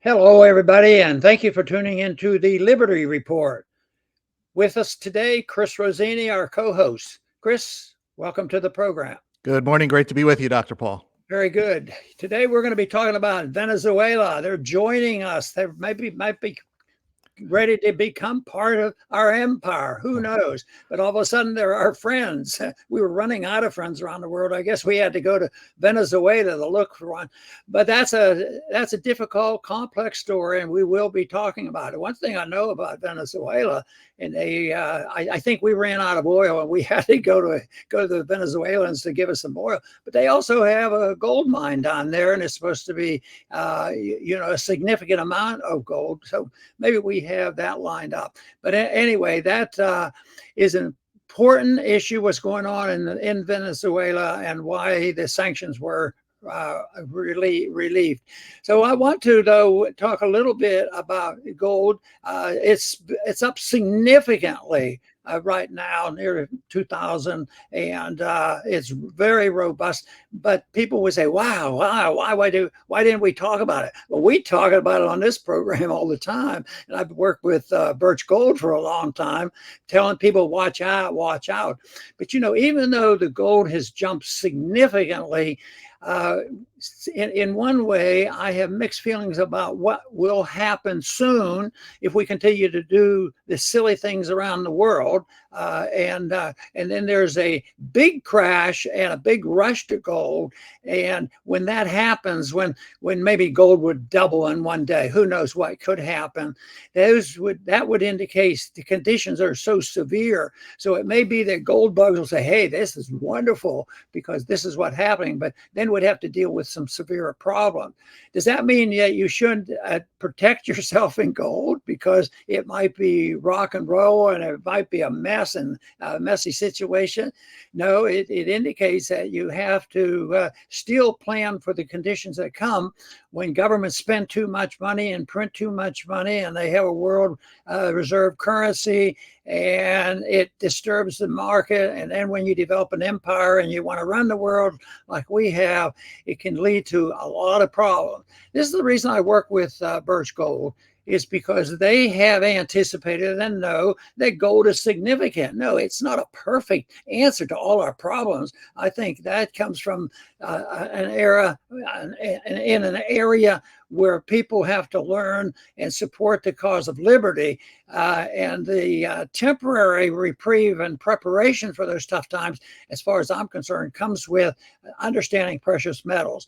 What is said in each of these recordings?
Hello, everybody, and thank you for tuning into the Liberty Report. With us today, Chris Rossini, our co-host. Chris, welcome to the program. Good morning. Great to be with you, Dr. Paul. Very good. Today, we're going to be talking about Venezuela. They're joining us. They might be ready to become part of our empire. Who knows? But all of a sudden, they're our friends. We were running out of friends around the world. I guess we had to go to Venezuela to look for one. But that's a difficult, complex story, and we will be talking about it. One thing I know about Venezuela, and I think we ran out of oil, and we had to go to the Venezuelans to give us some oil. But they also have a gold mine down there, and it's supposed to be, a significant amount of gold. So maybe we have that lined up. But anyway, that is an important issue, what's going on in Venezuela and why the sanctions were relieved. So I want to, though, talk a little bit about gold. It's up significantly right now, near 2,000, and it's very robust. But people would say, "Wow, why didn't we talk about it?" Well, we talk about it on this program all the time, and I've worked with Birch Gold for a long time, telling people, "Watch out, watch out." But even though the gold has jumped significantly, in one way, I have mixed feelings about what will happen soon if we continue to do the silly things around the world. And then there's a big crash and a big rush to gold. And when that happens, when maybe gold would double in one day, who knows what could happen? That would indicate the conditions are so severe. So it may be that gold bugs will say, "Hey, this is wonderful because this is what's happening," but then would have to deal with some severe problem. Does that mean that you should protect yourself in gold because it might be rock and roll and it might be a mess and a messy situation? No, it indicates that you have to still plan for the conditions that come when governments spend too much money and print too much money, and they have a world reserve currency, and it disturbs the market. And then when you develop an empire and you want to run the world like we have, it can lead to a lot of problems. This is the reason I work with Birch Gold, is because they have anticipated and know that gold is significant. No, it's not a perfect answer to all our problems. I think that comes from an era in an area where people have to learn and support the cause of liberty, and the temporary reprieve and preparation for those tough times, as far as I'm concerned, comes with understanding precious metals.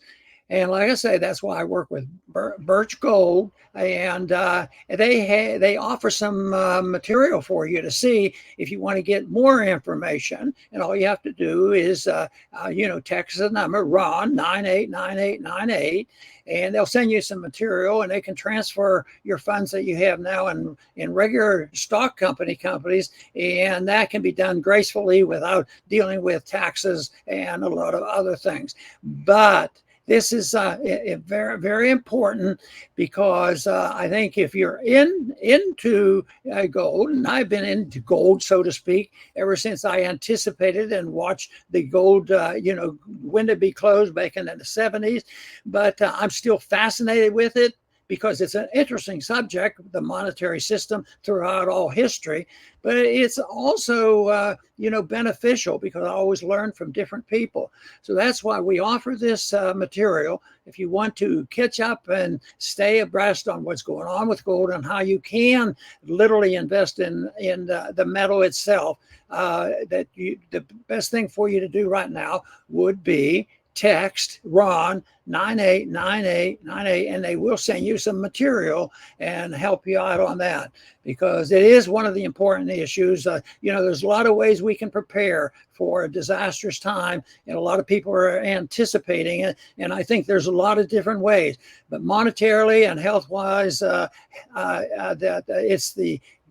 And like I say, that's why I work with Birch Gold, and they offer some material for you to see if you want to get more information. And all you have to do is, text the number RON 989898, and they'll send you some material, and they can transfer your funds that you have now in regular stock companies, and that can be done gracefully without dealing with taxes and a lot of other things. But this is very, very important because I think if you're into gold, and I've been into gold, so to speak, ever since I anticipated and watched the gold, when to be closed back in the 70s, but I'm still fascinated with it because it's an interesting subject, the monetary system throughout all history. But it's also, beneficial because I always learn from different people. So that's why we offer this material. If you want to catch up and stay abreast on what's going on with gold and how you can literally invest in the metal itself, the best thing for you to do right now would be text RON 989898, and they will send you some material and help you out on that, because it is one of the important issues. There's a lot of ways we can prepare for a disastrous time, and a lot of people are anticipating it, and I think there's a lot of different ways, but monetarily and health-wise,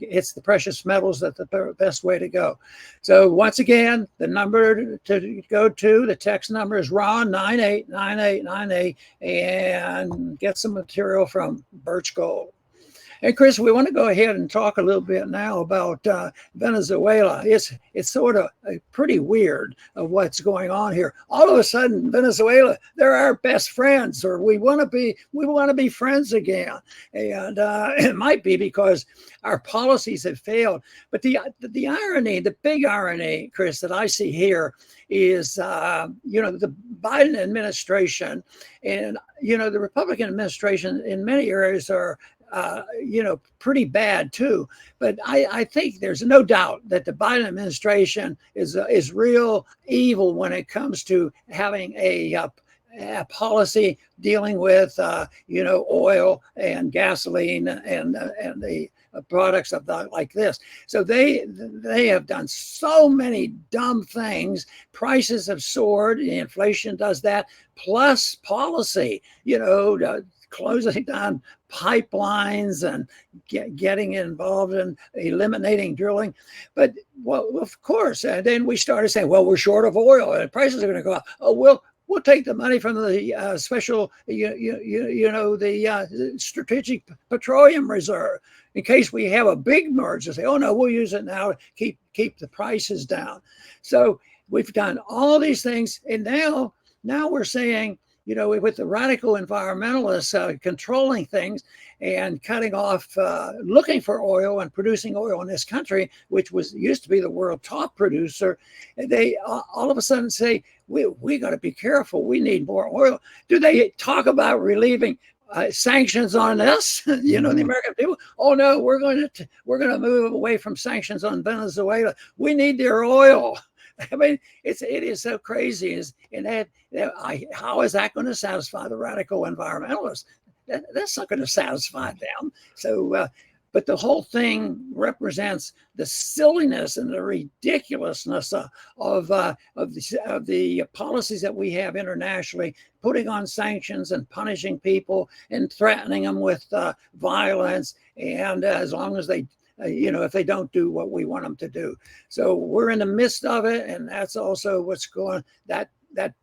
it's the precious metals that's the best way to go. So once again, the number to go to, the text number is RON 989898, and get some material from Birch Gold. And Chris, we want to go ahead and talk a little bit now about Venezuela. It's sort of pretty weird of what's going on here. All of a sudden, Venezuela, they're our best friends, or we want to be friends again. And it might be because our policies have failed. But the irony, the big irony, Chris, that I see here is the Biden administration and the Republican administration in many areas are pretty bad too. But I think there's no doubt that the Biden administration is real evil when it comes to having a policy dealing with oil and gasoline and the products of that like this. So they have done so many dumb things. Prices have soared. Inflation does that. Plus policy, closing down pipelines and getting involved in eliminating drilling. But of course, and then we started saying, well, we're short of oil and prices are going to go up. Oh, we'll take the money from the special, the strategic petroleum reserve in case we have a big merge. Say, oh no, we'll use it now to keep the prices down. So we've done all these things, and now we're saying, with the radical environmentalists controlling things and cutting off, looking for oil and producing oil in this country, which used to be the world top producer, they all of a sudden say, we got to be careful. We need more oil. Do they talk about relieving sanctions on us? The American people. Oh no, we're going to move away from sanctions on Venezuela. We need their oil. I mean, it is so crazy. How is that going to satisfy the radical environmentalists? That's not going to satisfy them. So, but the whole thing represents the silliness and the ridiculousness of the policies that we have internationally, putting on sanctions and punishing people and threatening them with violence. And as long as they if they don't do what we want them to do. So we're in the midst of it. And that's also what's going, that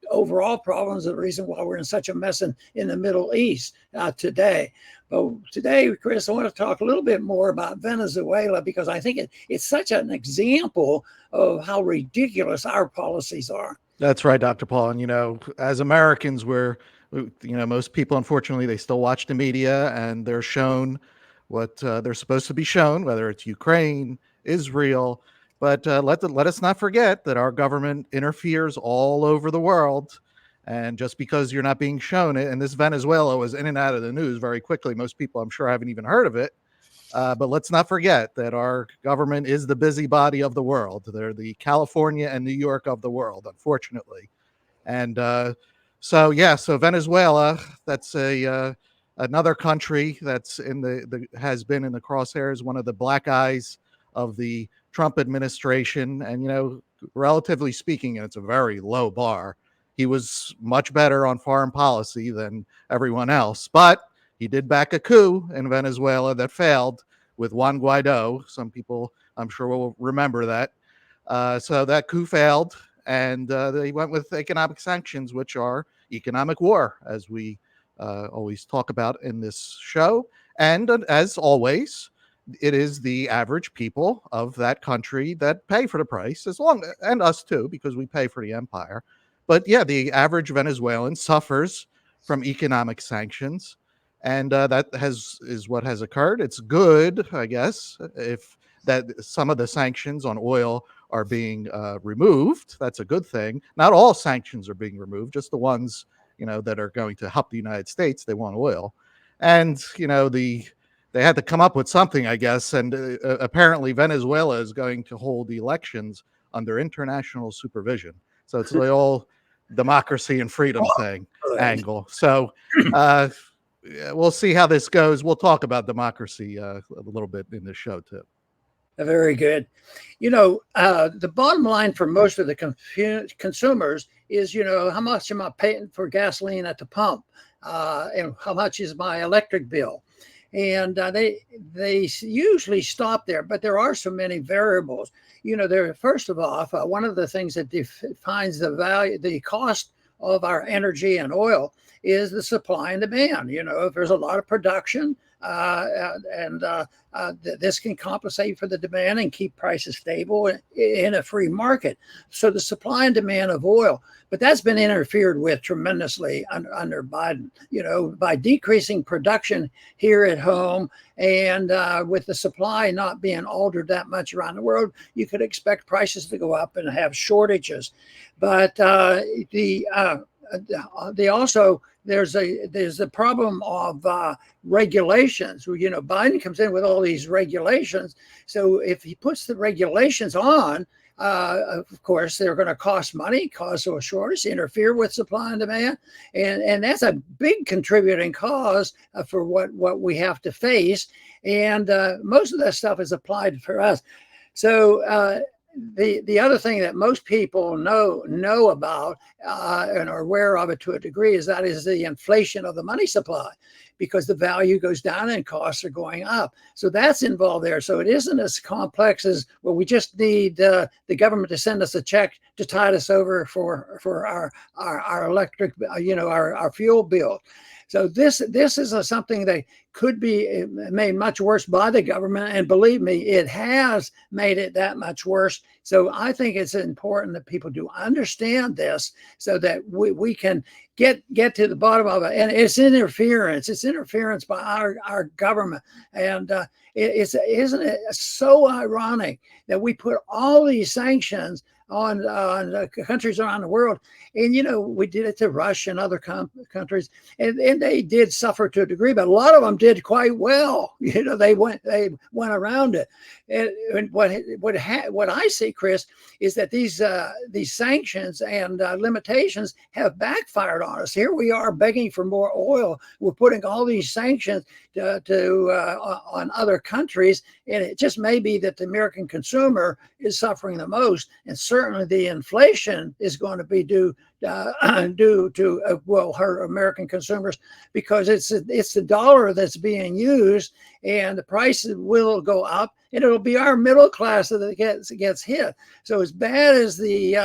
overall problem is the reason why we're in such a mess in the Middle East today. But today, Chris, I want to talk a little bit more about Venezuela, because I think it's such an example of how ridiculous our policies are. That's right, Dr. Paul. And, as Americans, most people, unfortunately, they still watch the media and they're shown what they're supposed to be shown, whether it's Ukraine, Israel. But let us not forget that our government interferes all over the world. And just because you're not being shown it, and this Venezuela was in and out of the news very quickly. Most people, I'm sure, haven't even heard of it. But let's not forget that our government is the busybody of the world. They're the California and New York of the world, unfortunately. And so Venezuela, that's another country that's has been in the crosshairs, one of the black eyes of the Trump administration. And, relatively speaking, and it's a very low bar, he was much better on foreign policy than everyone else. But he did back a coup in Venezuela that failed with Juan Guaido. Some people, I'm sure, will remember that. So that coup failed, and they went with economic sanctions, which are economic war, as we always talk about in this show. And as always, it is the average people of that country that pay for the price, and us too, because we pay for the empire. But yeah, the average Venezuelan suffers from economic sanctions, and that is what has occurred. It's good, I guess, if that some of the sanctions on oil are being removed. That's a good thing. Not all sanctions are being removed, just the ones that are going to help the United States. They want oil. And, they had to come up with something, I guess. And apparently Venezuela is going to hold the elections under international supervision. So it's the whole democracy and freedom angle. So we'll see how this goes. We'll talk about democracy a little bit in this show too. Very good. The bottom line for most of the consumers is, how much am I paying for gasoline at the pump? And how much is my electric bill? And they usually stop there, but there are so many variables. First of all, one of the things that defines the cost of our energy and oil is the supply and demand. If there's a lot of production, This can compensate for the demand and keep prices stable in a free market. So the supply and demand of oil, but that's been interfered with tremendously under Biden, by decreasing production here at home, and with the supply not being altered that much around the world, you could expect prices to go up and have shortages. But the also there's a problem of regulations. Biden comes in with all these regulations. So if he puts the regulations on, of course, they're going to cost money, cause a shortage, interfere with supply and demand, and that's a big contributing cause for what we have to face. And most of that stuff is applied for us. So the other thing that most people know about and are aware of it to a degree is the inflation of the money supply, because the value goes down and costs are going up. So that's involved there. So it isn't as complex as, well, we just need the government to send us a check to tide us over for our electric, our fuel bill. So this is something that could be made much worse by the government, and believe me, it has made it that much worse. So I think it's important that people do understand this, so that we can get to the bottom of it. And it's interference by our government. And isn't it so ironic that we put all these sanctions on countries around the world, and we did it to Russia and other countries, and they did suffer to a degree, but a lot of them did quite well. They went around it. And what I see, Chris, is that these sanctions and limitations have backfired on us. Here we are begging for more oil. We're putting all these sanctions on other countries, and it just may be that the American consumer is suffering the most, and certainly the inflation is going to be due to hurt American consumers, because it's the dollar that's being used, and the prices will go up, and it'll be our middle class that gets hit. So as bad as these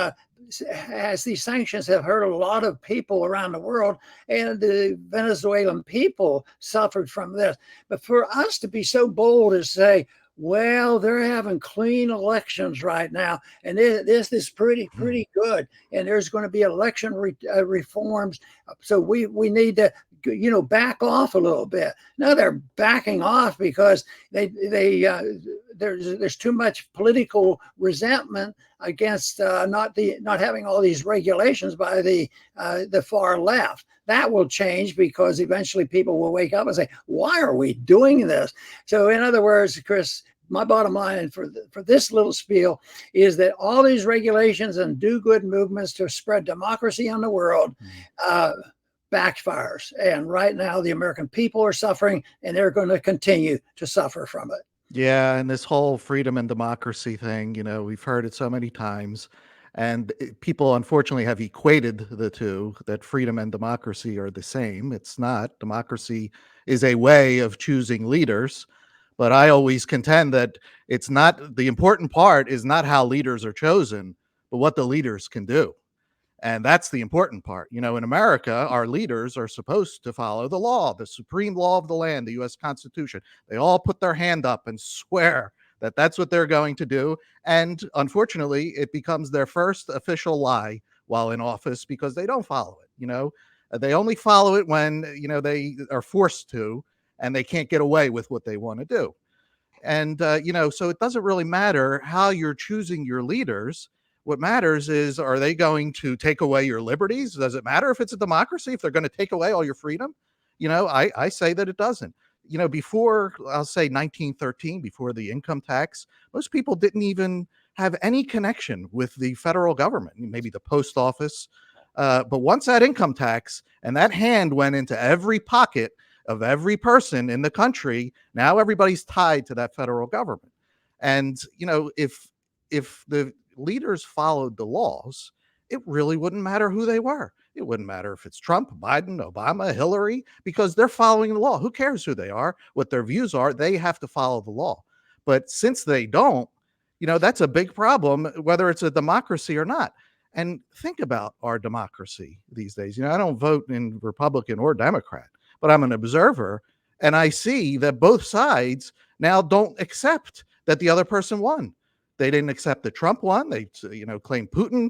sanctions have hurt a lot of people around the world, and the Venezuelan people suffered from this. But for us to be so bold as to say, well, they're having clean elections right now, and this is pretty good, and there's going to be election reforms, so we need to back off a little bit. No, they're backing off because there's too much political resentment against not having all these regulations by the far left. That will change, because eventually people will wake up and say, why are we doing this? So in other words, Chris, my bottom line for this little spiel is that all these regulations and do-good movements to spread democracy on the world backfires. And right now, the American people are suffering, and they're going to continue to suffer from it. Yeah, and this whole freedom and democracy thing, we've heard it so many times, and people unfortunately have equated the two, that freedom and democracy are the same. It's not. Democracy is a way of choosing leaders, but I always contend that it's not, the important part is not how leaders are chosen, but what the leaders can do. And that's the important part. In America, our leaders are supposed to follow the law, the supreme law of the land, the U.S. Constitution. They all put their hand up and swear that that's what they're going to do. And unfortunately, it becomes their first official lie while in office, because they don't follow it. They only follow it when, they are forced to, and they can't get away with what they want to do. And, so it doesn't really matter how you're choosing your leaders. What matters is, are they going to take away your liberties? Does it matter if it's a democracy, if they're going to take away all your freedom? I say that it doesn't. Before, I'll say 1913, before the income tax, most people didn't even have any connection with the federal government, maybe the post office. But once that income tax and that hand went into every pocket of every person in the country, now everybody's tied to that federal government. And, if the leaders followed the laws, it really wouldn't matter who they were. It wouldn't matter if it's Trump, Biden, Obama, Hillary, because they're following the law. Who cares who they are, what their views are? They have to follow the law. But since they don't, that's a big problem, whether it's a democracy or not. And think about our democracy these days. I don't vote in Republican or Democrat, but I'm an observer. And I see that both sides now don't accept that the other person won. They didn't accept that Trump won. They, claim Putin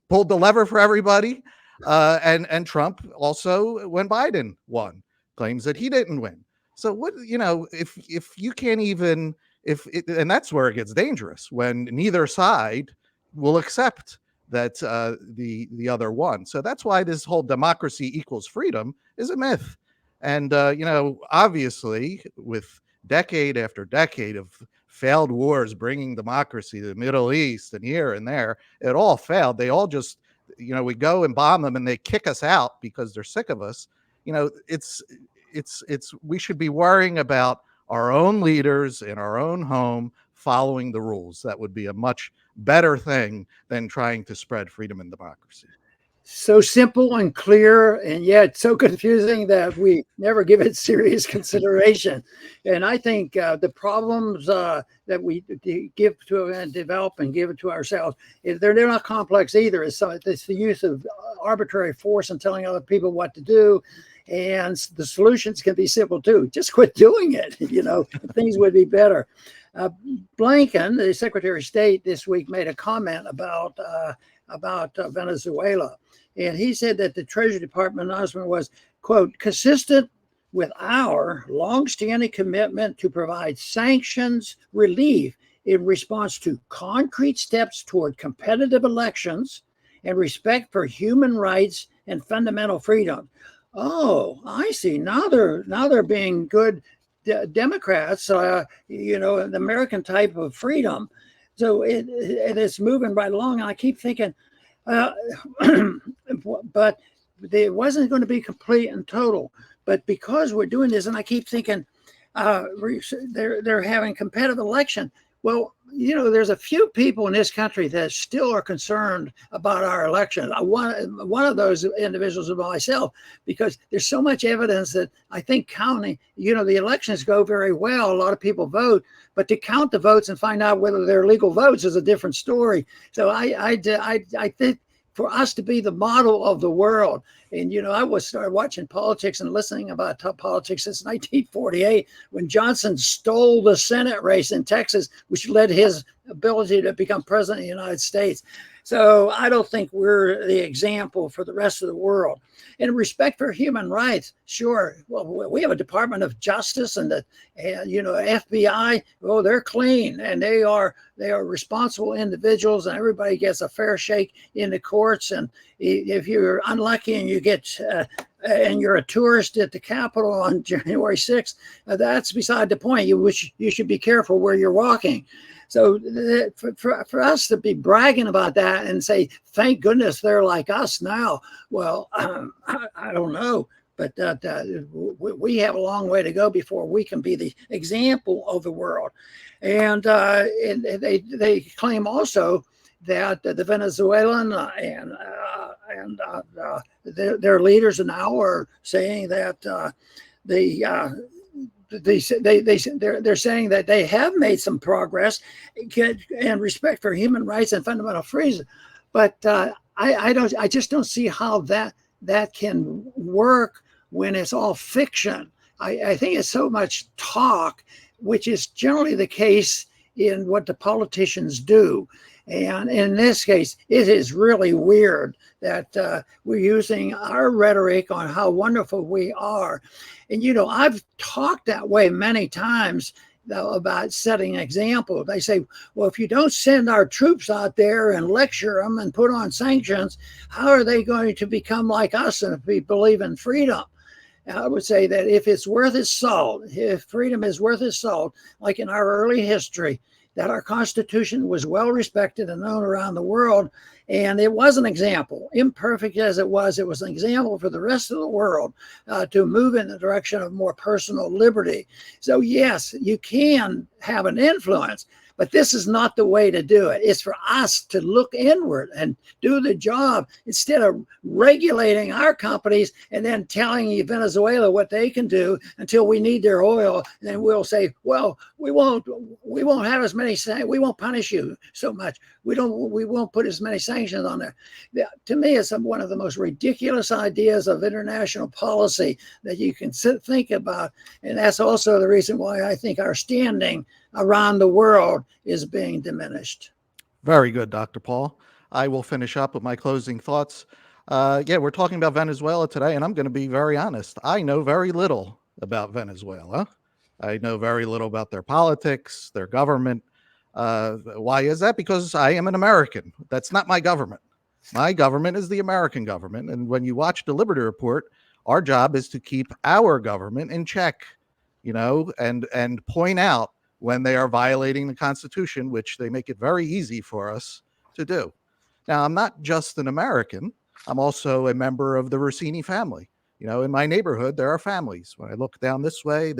pulled the lever for everybody. And Trump also, when Biden won, claims that he didn't win. So what, if you can't even, and that's where it gets dangerous, when neither side will accept that the other won. So that's why this whole democracy equals freedom is a myth. And obviously, with decade after decade of failed wars bringing democracy to the Middle East and here and there, it all failed. They all just, we go and bomb them and they kick us out because they're sick of us. We should be worrying about our own leaders in our own home following the rules. That would be a much better thing than trying to spread freedom and democracy. So simple and clear, and yet so confusing that we never give it serious consideration. And I think the problems that we give to and develop and give it to ourselves, they're not complex either. It's the use of arbitrary force and telling other people what to do. And the solutions can be simple too. Just quit doing it. Things would be better. Blinken, the Secretary of State, this week made a comment about Venezuela. And he said that the Treasury Department announcement was, quote, consistent with our longstanding commitment to provide sanctions relief in response to concrete steps toward competitive elections and respect for human rights and fundamental freedom. Oh, I see. Now they're being good Democrats, the American type of freedom. So it's moving right along. And I keep thinking, but it wasn't going to be complete and total. But because we're doing this, and I keep thinking they're having competitive election. Well, there's a few people in this country that still are concerned about our election. One of those individuals is myself, because there's so much evidence that I think counting, the elections go very well. A lot of people vote, but to count the votes and find out whether they're legal votes is a different story. So I think for us to be the model of the world. And, I started watching politics and listening about politics since 1948, when Johnson stole the Senate race in Texas, which led his ability to become president of the United States. So I don't think we're the example for the rest of the world. In respect for human rights, sure. Well, we have a Department of Justice and the FBI. Oh, they're clean, and they are responsible individuals, and everybody gets a fair shake in the courts. And if you're unlucky and you get and you're a tourist at the Capitol on January 6th, that's beside the point. You should be careful where you're walking. So for us to be bragging about that and say, thank goodness they're like us now, well, I don't know. But we have a long way to go before we can be the example of the world. And they claim also that the Venezuelan and their leaders now are saying that they're saying that they have made some progress and respect for human rights and fundamental freedom, but I just don't see how that can work when it's all fiction. I think it's so much talk, which is generally the case in what the politicians do. And in this case, it is really weird that we're using our rhetoric on how wonderful we are. And, I've talked that way many times about setting an example. They say, well, if you don't send our troops out there and lecture them and put on sanctions, how are they going to become like us and believe in freedom? And I would say that if it's worth its salt, if freedom is worth its salt, like in our early history, that our Constitution was well respected and known around the world. And it was an example, imperfect as it was an example for the rest of the world to move in the direction of more personal liberty. So yes, you can have an influence, But this is not the way to do it. It's for us to look inward and do the job instead of regulating our companies and then telling Venezuela what they can do until we need their oil. And then we'll say, well, we won't have as many, we won't punish you so much. We won't put as many sanctions on there. To me, it's one of the most ridiculous ideas of international policy that you can think about. And that's also the reason why I think our standing around the world is being diminished. Very good, Dr. Paul. I will finish up with my closing thoughts. Yeah, we're talking about Venezuela today, and I'm going to be very honest. I know very little about Venezuela. I know very little about their politics, their government. Why is that? Because I am an American. That's not my government. My government is the American government. And when you watch the Liberty Report, our job is to keep our government in check, and point out when they are violating the Constitution, which they make it very easy for us to do. Now, I'm not just an American. I'm also a member of the Rossini family. In my neighborhood, there are families. When I look down this way,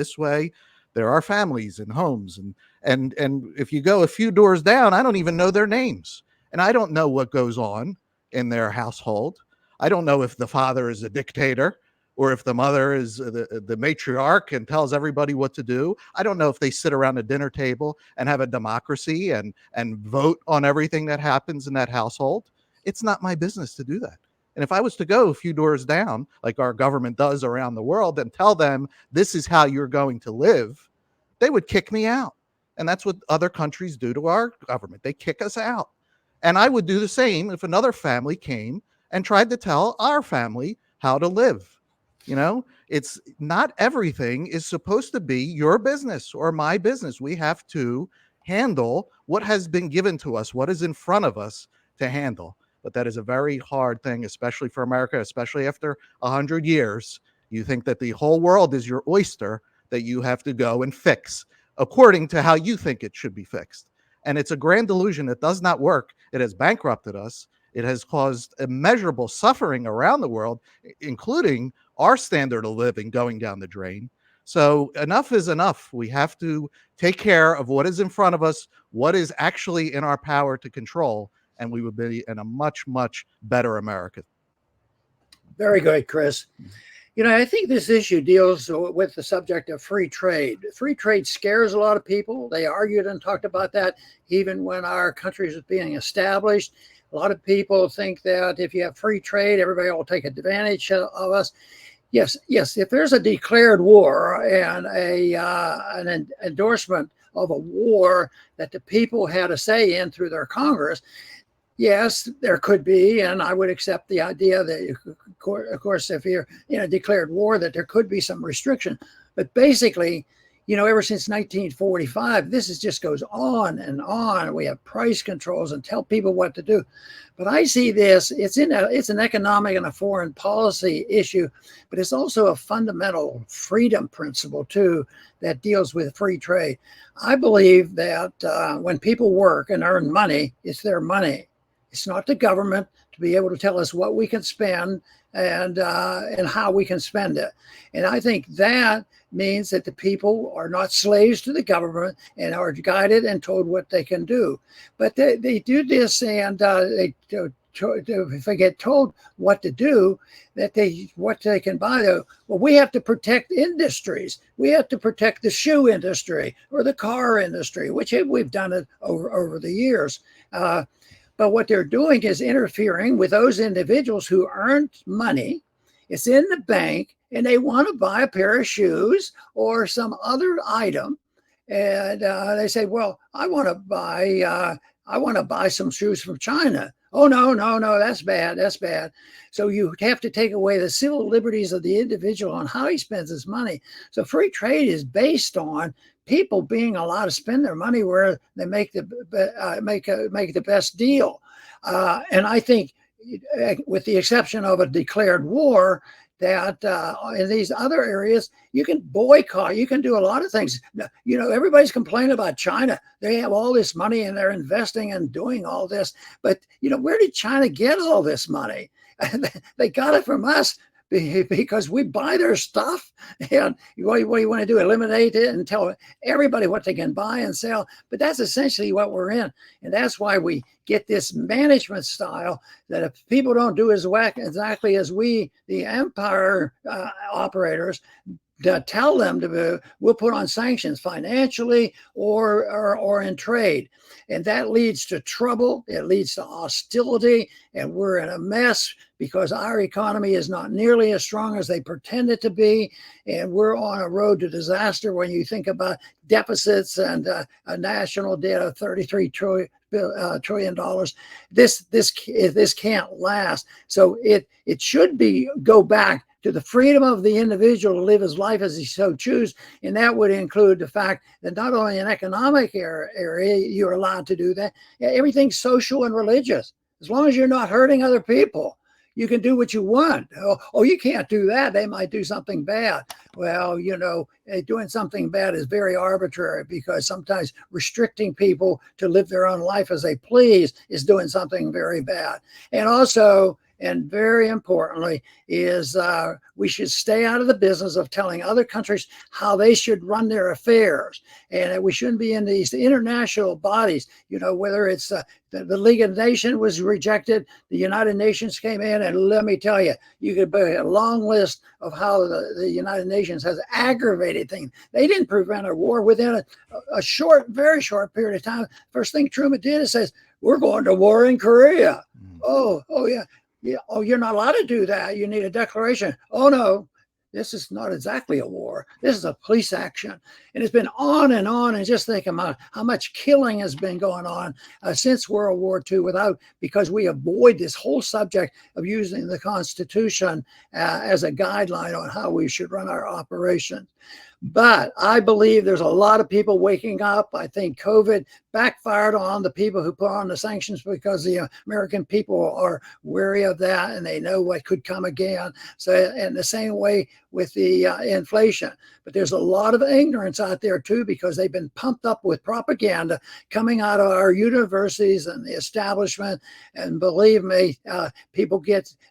there are families and homes. And if you go a few doors down, I don't even know their names. And I don't know what goes on in their household. I don't know if the father is a dictator or if the mother is the matriarch and tells everybody what to do. I don't know if they sit around a dinner table and have a democracy and vote on everything that happens in that household. It's not my business to do that. And if I was to go a few doors down, like our government does around the world, and tell them this is how you're going to live, they would kick me out. And that's what other countries do to our government. They kick us out. And I would do the same if another family came and tried to tell our family how to live. It's not everything is supposed to be your business or my business. We have to handle what has been given to us, what is in front of us to handle. But that is a very hard thing, especially for America, especially after 100 years. You think that the whole world is your oyster that you have to go and fix according to how you think it should be fixed. And it's a grand delusion that does not work. It has bankrupted us. It has caused immeasurable suffering around the world, including our standard of living going down the drain. So enough is enough. We have to take care of what is in front of us, what is actually in our power to control, and we would be in a much, much better America. Very good, Chris. I think this issue deals with the subject of free trade. Free trade scares a lot of people. They argued and talked about that even when our country was being established. A lot of people think that if you have free trade, everybody will take advantage of us. Yes. If there's a declared war and an endorsement of a war that the people had a say in through their Congress, yes, there could be, and I would accept the idea that, of course, if you're in a declared war, that there could be some restriction. But basically, ever since 1945, this just goes on and on. We have price controls and tell people what to do. But I see this, it's an economic and a foreign policy issue, but it's also a fundamental freedom principle, too, that deals with free trade. I believe that when people work and earn money, it's their money. It's not the government to be able to tell us what we can spend and how we can spend it. And I think that means that the people are not slaves to the government and are guided and told what they can do. But they do this, and if they get told what to do, what they can buy. Well, we have to protect industries. We have to protect the shoe industry or the car industry, which we've done it over the years. But what they're doing is interfering with those individuals who earned money. It's in the bank, and they want to buy a pair of shoes or some other item. And they say, well, I want to buy some shoes from China. Oh, no, that's bad. That's bad. So you have to take away the civil liberties of the individual on how he spends his money. So free trade is based on people being allowed to spend their money where they make the best deal. And I think, with the exception of a declared war, that in these other areas, you can boycott, you can do a lot of things. Everybody's complaining about China. They have all this money and they're investing and doing all this. But, where did China get all this money? They got it from us because we buy their stuff. And what do you want to do? Eliminate it and tell everybody what they can buy and sell? But that's essentially what we're in. And that's why we get this management style that if people don't do exactly as we, the empire operators, tell them to do, we'll put on sanctions financially or in trade. And that leads to trouble. It leads to hostility. And we're in a mess because our economy is not nearly as strong as they pretend it to be. And we're on a road to disaster when you think about deficits and a national debt of $33 trillion. This can't last. So it should go back to the freedom of the individual to live his life as he so chooses. And that would include the fact that not only in economic area, you're allowed to do that, everything's social and religious. As long as you're not hurting other people, you can do what you want. Oh, you can't do that. They might do something bad. Well, doing something bad is very arbitrary, because sometimes restricting people to live their own life as they please is doing something very bad. And also, and very importantly, is we should stay out of the business of telling other countries how they should run their affairs. And we shouldn't be in these international bodies, whether it's the League of Nations was rejected, the United Nations came in, and let me tell you, you could put a long list of how the United Nations has aggravated things. They didn't prevent a war within a very short period of time. First thing Truman did is says, we're going to war in Korea. Oh yeah. Yeah. Oh, you're not allowed to do that. You need a declaration. Oh, no, this is not exactly a war. This is a police action. And it's been on. And just think about how much killing has been going on since World War II because we avoid this whole subject of using the Constitution as a guideline on how we should run our operations. But I believe there's a lot of people waking up. I think COVID backfired on the people who put on the sanctions because the American people are wary of that and they know what could come again. So, in the same way with the inflation. But there's a lot of ignorance out there too, because they've been pumped up with propaganda coming out of our universities and the establishment. And believe me,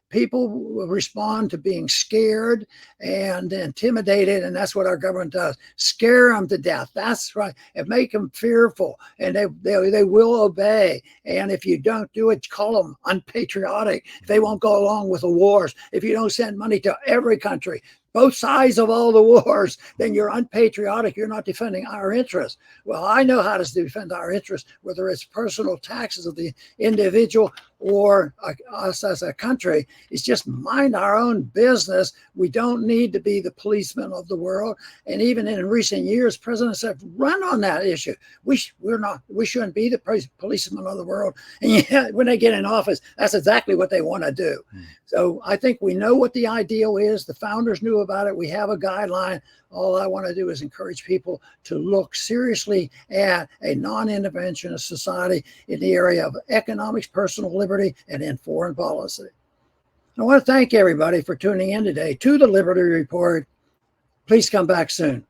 people respond to being scared and intimidated, and that's what our government does. Scare them to death. That's right. And make them fearful, and they will obey. And if you don't do it, call them unpatriotic. If they won't go along with the wars, if you don't send money to every country, both sides of all the wars, then you're unpatriotic. You're not defending our interests. Well, I know how to defend our interests, whether it's personal taxes of the individual or us as a country. It's just mind our own business. We don't need to be the policemen of the world. And even in recent years, presidents have run on that issue. We shouldn't be the policemen of the world. And yet, when they get in office, that's exactly what they want to do. So I think we know what the ideal is. The founders knew about it. We have a guideline. All I want to do is encourage people to look seriously at a non-interventionist society in the area of economics, personal liberty, and in foreign policy. I want to thank everybody for tuning in today to the Liberty Report. Please come back soon.